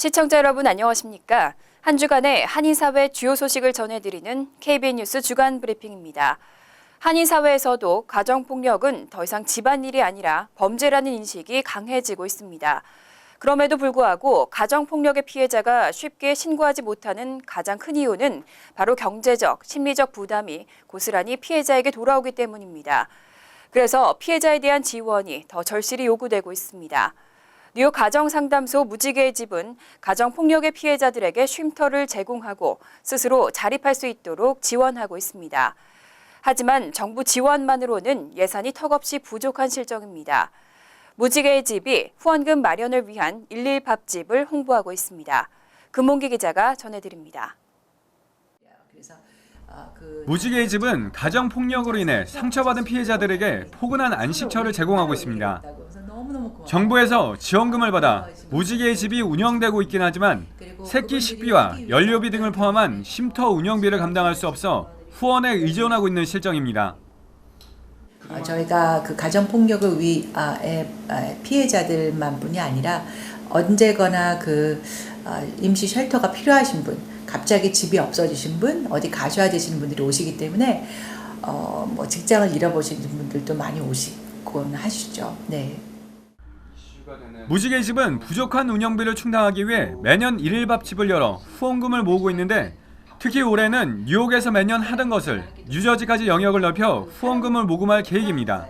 시청자 여러분 안녕하십니까? 한 주간의 한인사회 주요 소식을 전해드리는 KBN 뉴스 주간 브리핑입니다. 한인사회에서도 가정폭력은 더 이상 집안일이 아니라 범죄라는 인식이 강해지고 있습니다. 그럼에도 불구하고 가정폭력의 피해자가 쉽게 신고하지 못하는 가장 큰 이유는 바로 경제적, 심리적 부담이 고스란히 피해자에게 돌아오기 때문입니다. 그래서 피해자에 대한 지원이 더 절실히 요구되고 있습니다. 뉴욕 가정상담소 무지개의 집은 가정폭력의 피해자들에게 쉼터를 제공하고 스스로 자립할 수 있도록 지원하고 있습니다. 하지만 정부 지원만으로는 예산이 턱없이 부족한 실정입니다. 무지개의 집이 후원금 마련을 위한 1.1 밥집을 홍보하고 있습니다. 금홍기 기자가 전해드립니다. 무지개의 집은 가정폭력으로 인해 상처받은 피해자들에게 포근한 안식처를 제공하고 있습니다. 정부에서 지원금을 받아 무지개의 집이 운영되고 있긴 하지만 새끼 식비와 연료비 등을 포함한 쉼터 운영비를 감당할 수 없어 후원에 의존하고 있는 실정입니다. 저희가 그 가정폭력을 피해자들만 뿐이 아니라 언제거나 그 임시 쉘터가 필요하신 분, 갑자기 집이 없어지신 분, 어디 가셔야 되시는 분들이 오시기 때문에 직장을 잃어버리신 분들도 많이 오시곤 하시죠. 네. 무지개의 집은 부족한 운영비를 충당하기 위해 매년 1.1 밥집을 열어 후원금을 모으고 있는데 특히 올해는 뉴욕에서 매년 하던 것을 뉴저지까지 영역을 넓혀 후원금을 모금할 계획입니다.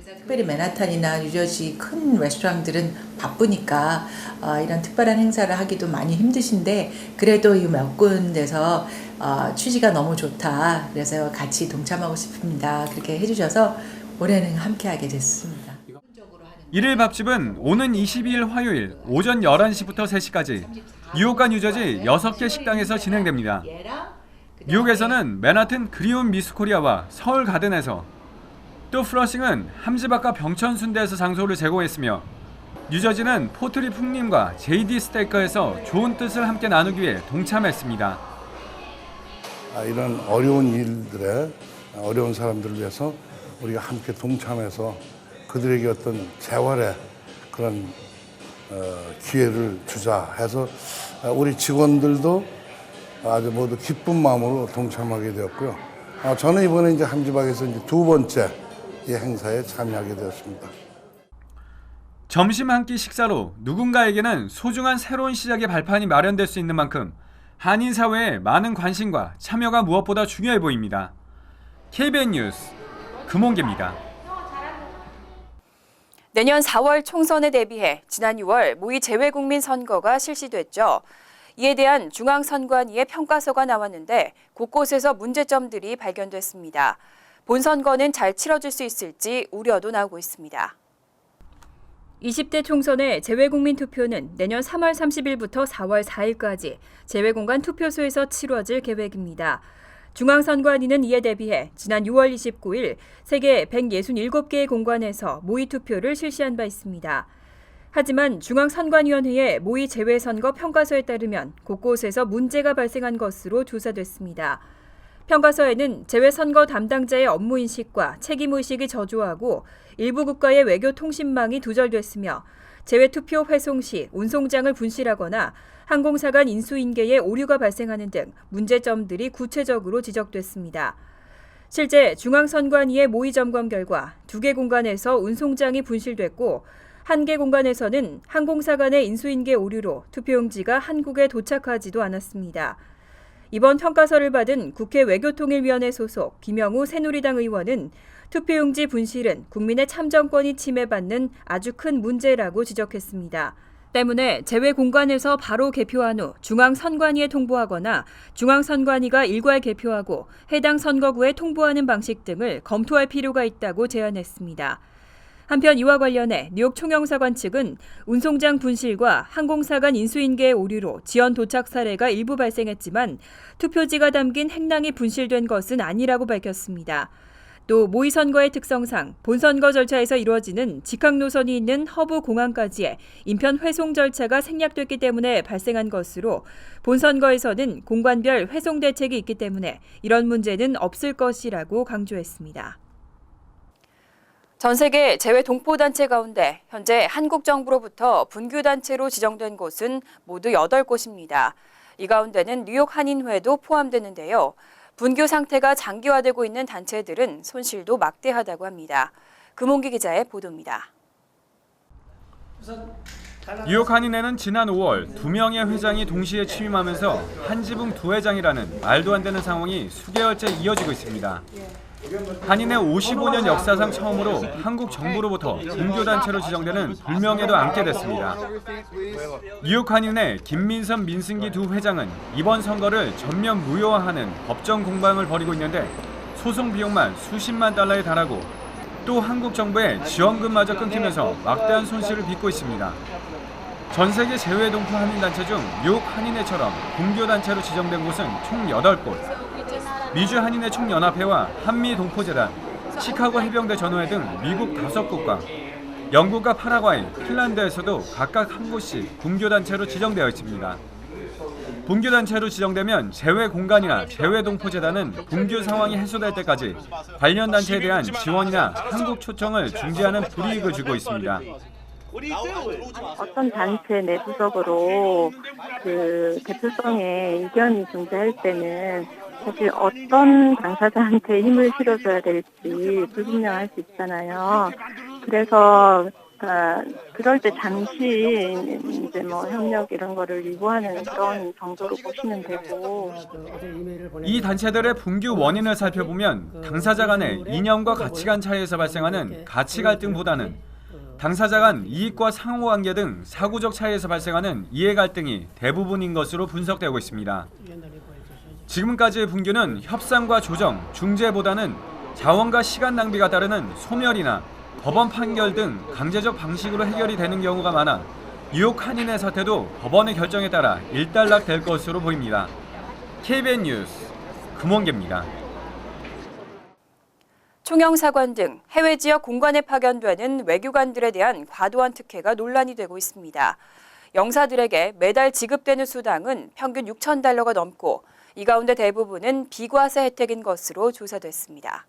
특별히 맨하탄이나 뉴저지 큰 레스토랑들은 바쁘니까 이런 특별한 행사를 하기도 많이 힘드신데 그래도 이 몇 군데서 취지가 너무 좋다. 그래서 같이 동참하고 싶습니다. 그렇게 해주셔서 올해는 함께하게 됐습니다. 1.1 밥집은 오는 22일 화요일 오전 11시부터 3시까지 뉴욕과 뉴저지 6개 식당에서 진행됩니다. 뉴욕에서는 맨하튼 그리운 미스코리아와 서울 가든에서 또 플러싱은 함지박과 병천 순대에서 장소를 제공했으며 뉴저지는 포트리 풍림과 JD 스테이커에서 좋은 뜻을 함께 나누기 위해 동참했습니다. 이런 어려운 일들에 어려운 사람들을 위해서 우리가 함께 동참해서 그들에게 어떤 재활의 그런 기회를 주자 해서 우리 직원들도 아주 모두 기쁜 마음으로 동참하게 되었고요. 저는 이번에 이제 함지박에서 이제 두 번째 이 행사에 참여하게 되었습니다. 점심 한 끼 식사로 누군가에게는 소중한 새로운 시작의 발판이 마련될 수 있는 만큼 한인 사회에 많은 관심과 참여가 무엇보다 중요해 보입니다. KBN 뉴스 금홍기입니다. 내년 4월 총선에 대비해 지난 6월 모의 재외국민 선거가 실시됐죠. 이에 대한 중앙선관위의 평가서가 나왔는데 곳곳에서 문제점들이 발견됐습니다. 본선거는 잘 치러질 수 있을지 우려도 나오고 있습니다. 20대 총선의 재외국민 투표는 내년 3월 30일부터 4월 4일까지 재외공간 투표소에서 치러질 계획입니다. 중앙선관위는 이에 대비해 지난 6월 29일 세계 167개의 공관에서 모의투표를 실시한 바 있습니다. 하지만 중앙선관위원회의 모의 재외선거 평가서에 따르면 곳곳에서 문제가 발생한 것으로 조사됐습니다. 평가서에는 재외선거 담당자의 업무인식과 책임의식이 저조하고 일부 국가의 외교통신망이 두절됐으며 재외투표 회송 시 운송장을 분실하거나 항공사 간 인수인계에 오류가 발생하는 등 문제점들이 구체적으로 지적됐습니다. 실제 중앙선관위의 모의 점검 결과 2개 공간에서 운송장이 분실됐고 1개 공간에서는 항공사 간의 인수인계 오류로 투표용지가 한국에 도착하지도 않았습니다. 이번 평가서를 받은 국회 외교통일위원회 소속 김영우 새누리당 의원은 투표용지 분실은 국민의 참정권이 침해받는 아주 큰 문제라고 지적했습니다. 때문에 재외 공관에서 바로 개표한 후 중앙선관위에 통보하거나 중앙선관위가 일괄 개표하고 해당 선거구에 통보하는 방식 등을 검토할 필요가 있다고 제안했습니다. 한편 이와 관련해 뉴욕 총영사관 측은 운송장 분실과 항공사 간 인수인계의 오류로 지연 도착 사례가 일부 발생했지만 투표지가 담긴 행랑이 분실된 것은 아니라고 밝혔습니다. 또 모의선거의 특성상 본선거 절차에서 이루어지는 직항 노선이 있는 허브 공항까지의 인편 회송 절차가 생략됐기 때문에 발생한 것으로 본선거에서는 공관별 회송 대책이 있기 때문에 이런 문제는 없을 것이라고 강조했습니다. 전 세계 제외 동포단체 가운데 현재 한국 정부로부터 분규단체로 지정된 곳은 모두 8곳입니다. 이 가운데는 뉴욕 한인회도 포함되는데요. 분규 상태가 장기화되고 있는 단체들은 손실도 막대하다고 합니다. 금홍기 기자의 보도입니다. 뉴욕 한인회는 지난 5월 2명의 회장이 동시에 취임하면서 한 지붕 두 회장이라는 말도 안 되는 상황이 수개월째 이어지고 있습니다. 한인회 55년 역사상 처음으로 한국 정부로부터 분교단체로 지정되는 불명예도 안게 됐습니다. 뉴욕 한인회 김민선, 민승기 두 회장은 이번 선거를 전면 무효화하는 법정 공방을 벌이고 있는데 소송 비용만 수십만 달러에 달하고 또 한국 정부의 지원금마저 끊기면서 막대한 손실을 빚고 있습니다. 전 세계 제외 동포 한인단체 중 뉴욕 한인회처럼 분교단체로 지정된 곳은 총 8곳. 미주 한인회 총연합회와 한미동포재단, 시카고 해병대 전우회 등 미국 5곳과 영국과 파라과이, 핀란드에서도 각각 한 곳씩 분교단체로 지정되어 있습니다. 분교단체로 지정되면 제외공간이나 제외동포재단은 분규 상황이 해소될 때까지 관련 단체에 대한 지원이나 한국 초청을 중지하는 불이익을 주고 있습니다. 어떤 단체 내부적으로 그 대표성에 이견이 존재할 때는 사실 어떤 당사자한테 힘을 실어줘야 될지 불분명할 수 있잖아요. 그래서 그럴 때 잠시 이제 뭐 협력 이런 거를 유보하는 그런 정도로 보시면 되고. 이 단체들의 분규 원인을 살펴보면 당사자 간의 이념과 가치관 차이에서 발생하는 가치 갈등보다는 당사자 간 이익과 상호관계 등 사고적 차이에서 발생하는 이해 갈등이 대부분인 것으로 분석되고 있습니다. 지금까지의 분규는 협상과 조정, 중재보다는 자원과 시간 낭비가 따르는 소멸이나 법원 판결 등 강제적 방식으로 해결이 되는 경우가 많아 뉴욕 한인회 사태도 법원의 결정에 따라 일단락될 것으로 보입니다. KBN 뉴스 금원계입니다. 총영사관 등 해외 지역 공관에 파견되는 외교관들에 대한 과도한 특혜가 논란이 되고 있습니다. 영사들에게 매달 지급되는 수당은 평균 6,000달러가 넘고 이 가운데 대부분은 비과세 혜택인 것으로 조사됐습니다.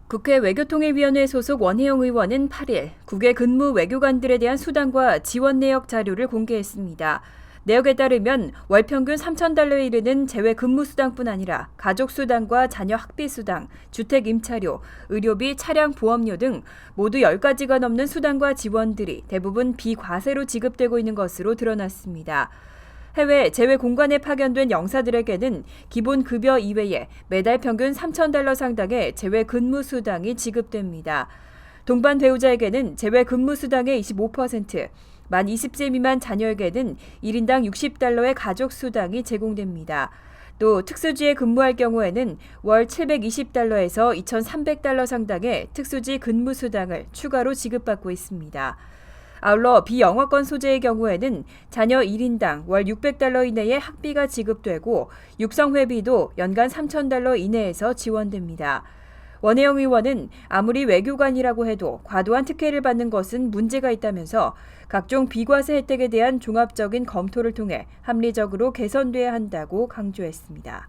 국회 외교통일위원회 소속 원혜영 의원은 8일 국외 근무 외교관들에 대한 수당과 지원 내역 자료를 공개했습니다. 내역에 따르면 월 평균 3,000달러에 이르는 재외 근무 수당뿐 아니라 가족 수당과 자녀 학비 수당, 주택 임차료, 의료비, 차량 보험료 등 모두 10가지가 넘는 수당과 지원들이 대부분 비과세로 지급되고 있는 것으로 드러났습니다. 해외 재외 공관에 파견된 영사들에게는 기본 급여 이외에 매달 평균 3,000달러 상당의 재외 근무 수당이 지급됩니다. 동반 배우자에게는 재외 근무 수당의 25%, 만 20세 미만 자녀에게는 1인당 60달러의 가족 수당이 제공됩니다. 또 특수지에 근무할 경우에는 월 720달러에서 2,300달러 상당의 특수지 근무 수당을 추가로 지급받고 있습니다. 아울러 비영어권 소재의 경우에는 자녀 1인당 월 600달러 이내의 학비가 지급되고 육성회비도 연간 3,000달러 이내에서 지원됩니다. 원혜영 의원은 아무리 외교관이라고 해도 과도한 특혜를 받는 것은 문제가 있다면서 각종 비과세 혜택에 대한 종합적인 검토를 통해 합리적으로 개선돼야 한다고 강조했습니다.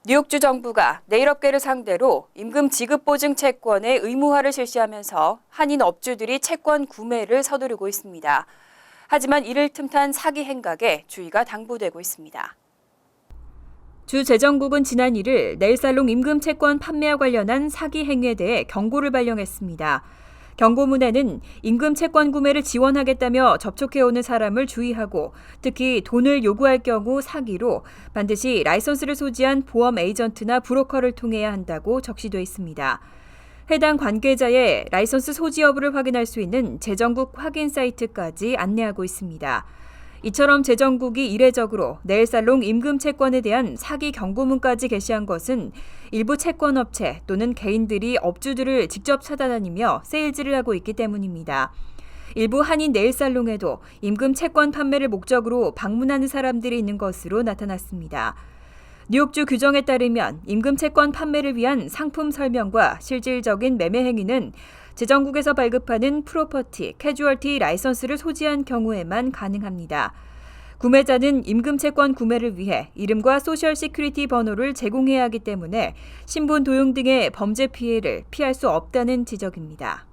뉴욕주 정부가 네일업계를 상대로 임금 지급 보증 채권의 의무화를 실시하면서 한인 업주들이 채권 구매를 서두르고 있습니다. 하지만 이를 틈탄 사기 행각에 주의가 당부되고 있습니다. 주 재정국은 지난 1일 네일살롱 임금 채권 판매와 관련한 사기 행위에 대해 경고를 발령했습니다. 경고문에는 임금 채권 구매를 지원하겠다며 접촉해오는 사람을 주의하고 특히 돈을 요구할 경우 사기로 반드시 라이선스를 소지한 보험 에이전트나 브로커를 통해야 한다고 적시돼 있습니다. 해당 관계자의 라이선스 소지 여부를 확인할 수 있는 재정국 확인 사이트까지 안내하고 있습니다. 이처럼 재정국이 이례적으로 네일살롱 임금 채권에 대한 사기 경고문까지 게시한 것은 일부 채권업체 또는 개인들이 업주들을 직접 찾아다니며 세일즈를 하고 있기 때문입니다. 일부 한인 네일살롱에도 임금 채권 판매를 목적으로 방문하는 사람들이 있는 것으로 나타났습니다. 뉴욕주 규정에 따르면 임금 채권 판매를 위한 상품 설명과 실질적인 매매 행위는 재정국에서 발급하는 프로퍼티, 캐주얼티 라이선스를 소지한 경우에만 가능합니다. 구매자는 임금채권 구매를 위해 이름과 소셜 시큐리티 번호를 제공해야 하기 때문에 신분 도용 등의 범죄 피해를 피할 수 없다는 지적입니다.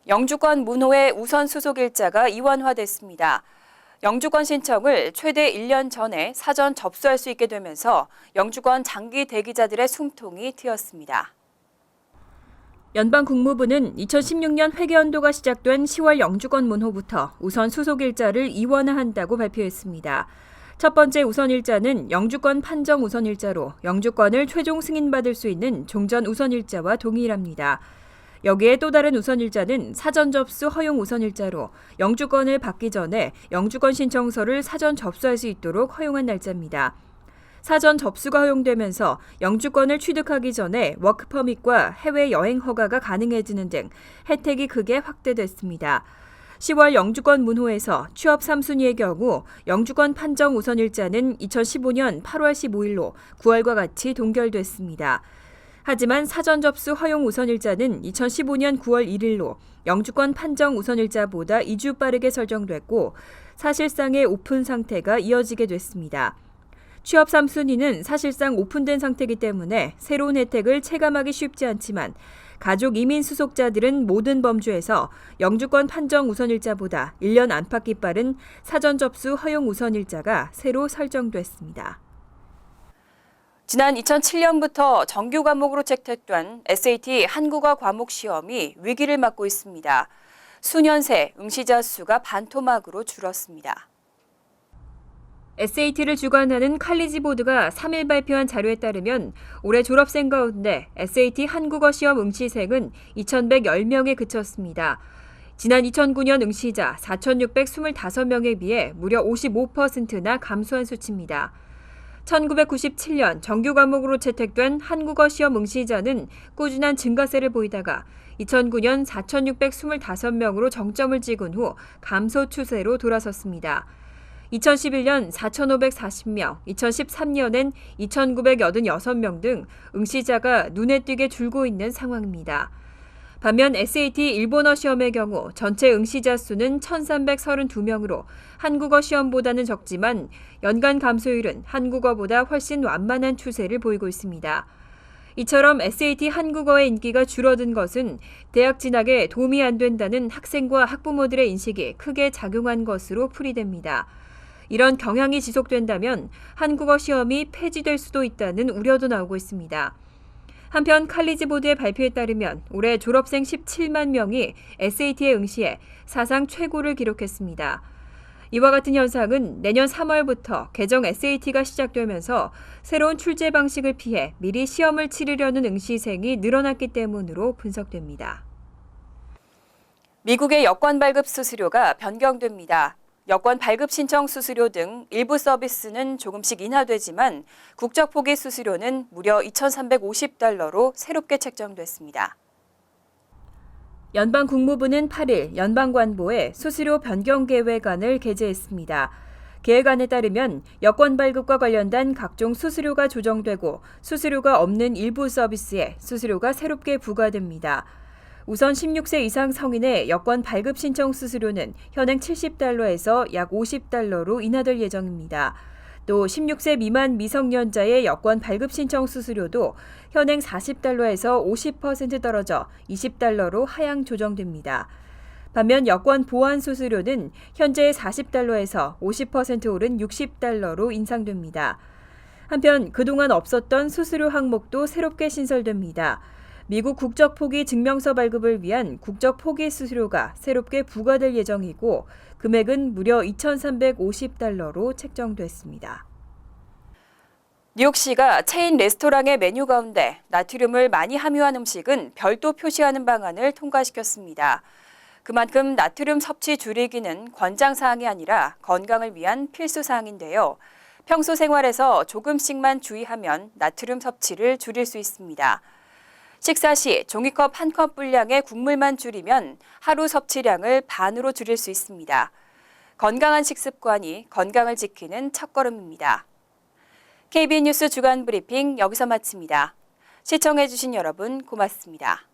영주권 문호의 우선 수속일자가 이원화됐습니다. 영주권 신청을 최대 1년 전에 사전 접수할 수 있게 되면서 영주권 장기 대기자들의 숨통이 트였습니다. 연방국무부는 2016년 회계연도가 시작된 10월 영주권 문호부터 우선 수속일자를 이원화한다고 발표했습니다. 첫 번째 우선일자는 영주권 판정 우선일자로 영주권을 최종 승인받을 수 있는 종전 우선일자와 동일합니다. 여기에 또 다른 우선일자는 사전 접수 허용 우선일자로 영주권을 받기 전에 영주권 신청서를 사전 접수할 수 있도록 허용한 날짜입니다. 사전 접수가 허용되면서 영주권을 취득하기 전에 워크퍼밋과 해외 여행 허가가 가능해지는 등 혜택이 크게 확대됐습니다. 10월 영주권 문호에서 취업 3순위의 경우 영주권 판정 우선일자는 2015년 8월 15일로 9월과 같이 동결됐습니다. 하지만 사전 접수 허용 우선일자는 2015년 9월 1일로 영주권 판정 우선일자보다 2주 빠르게 설정됐고 사실상의 오픈 상태가 이어지게 됐습니다. 취업 3순위는 사실상 오픈된 상태이기 때문에 새로운 혜택을 체감하기 쉽지 않지만 가족 이민 수속자들은 모든 범주에서 영주권 판정 우선일자보다 1년 안팎이 빠른 사전 접수 허용 우선일자가 새로 설정됐습니다. 지난 2007년부터 정규 과목으로 채택된 SAT 한국어 과목 시험이 위기를 맞고 있습니다. 수년 새 응시자 수가 반토막으로 줄었습니다. SAT를 주관하는 칼리지 보드가 3일 발표한 자료에 따르면 올해 졸업생 가운데 SAT 한국어 시험 응시생은 2,110명에 그쳤습니다. 지난 2009년 응시자 4,625명에 비해 무려 55%나 감소한 수치입니다. 1997년 정규 과목으로 채택된 한국어 시험 응시자는 꾸준한 증가세를 보이다가 2009년 4,625명으로 정점을 찍은 후 감소 추세로 돌아섰습니다. 2011년 4,540명, 2013년엔 2,986명 등 응시자가 눈에 띄게 줄고 있는 상황입니다. 반면 SAT 일본어 시험의 경우 전체 응시자 수는 1,332명으로 한국어 시험보다는 적지만 연간 감소율은 한국어보다 훨씬 완만한 추세를 보이고 있습니다. 이처럼 SAT 한국어의 인기가 줄어든 것은 대학 진학에 도움이 안 된다는 학생과 학부모들의 인식이 크게 작용한 것으로 풀이됩니다. 이런 경향이 지속된다면 한국어 시험이 폐지될 수도 있다는 우려도 나오고 있습니다. 한편 칼리지 보드의 발표에 따르면 올해 졸업생 17만 명이 SAT에 응시해 사상 최고를 기록했습니다. 이와 같은 현상은 내년 3월부터 개정 SAT가 시작되면서 새로운 출제 방식을 피해 미리 시험을 치르려는 응시생이 늘어났기 때문으로 분석됩니다. 미국의 여권 발급 수수료가 변경됩니다. 여권 발급 신청 수수료 등 일부 서비스는 조금씩 인하되지만 국적 포기 수수료는 무려 $2,350로 새롭게 책정됐습니다. 연방국무부는 8일 연방관보에 수수료 변경 계획안을 게재했습니다. 계획안에 따르면 여권 발급과 관련된 각종 수수료가 조정되고 수수료가 없는 일부 서비스에 수수료가 새롭게 부과됩니다. 우선 16세 이상 성인의 여권 발급 신청 수수료는 현행 $70에서 약 $50로 인하될 예정입니다. 또 16세 미만 미성년자의 여권 발급 신청 수수료도 현행 $40에서 50% 떨어져 $20로 하향 조정됩니다. 반면 여권 보안 수수료는 현재 $40에서 50% 오른 $60로 인상됩니다. 한편 그동안 없었던 수수료 항목도 새롭게 신설됩니다. 미국 국적 포기 증명서 발급을 위한 국적 포기 수수료가 새롭게 부과될 예정이고 금액은 무려 $2,350로 책정됐습니다. 뉴욕시가 체인 레스토랑의 메뉴 가운데 나트륨을 많이 함유한 음식은 별도 표시하는 방안을 통과시켰습니다. 그만큼 나트륨 섭취 줄이기는 권장사항이 아니라 건강을 위한 필수사항인데요. 평소 생활에서 조금씩만 주의하면 나트륨 섭취를 줄일 수 있습니다. 식사 시 종이컵 1컵 분량의 국물만 줄이면 하루 섭취량을 반으로 줄일 수 있습니다. 건강한 식습관이 건강을 지키는 첫걸음입니다. KBN 뉴스 주간 브리핑 여기서 마칩니다. 시청해주신 여러분 고맙습니다.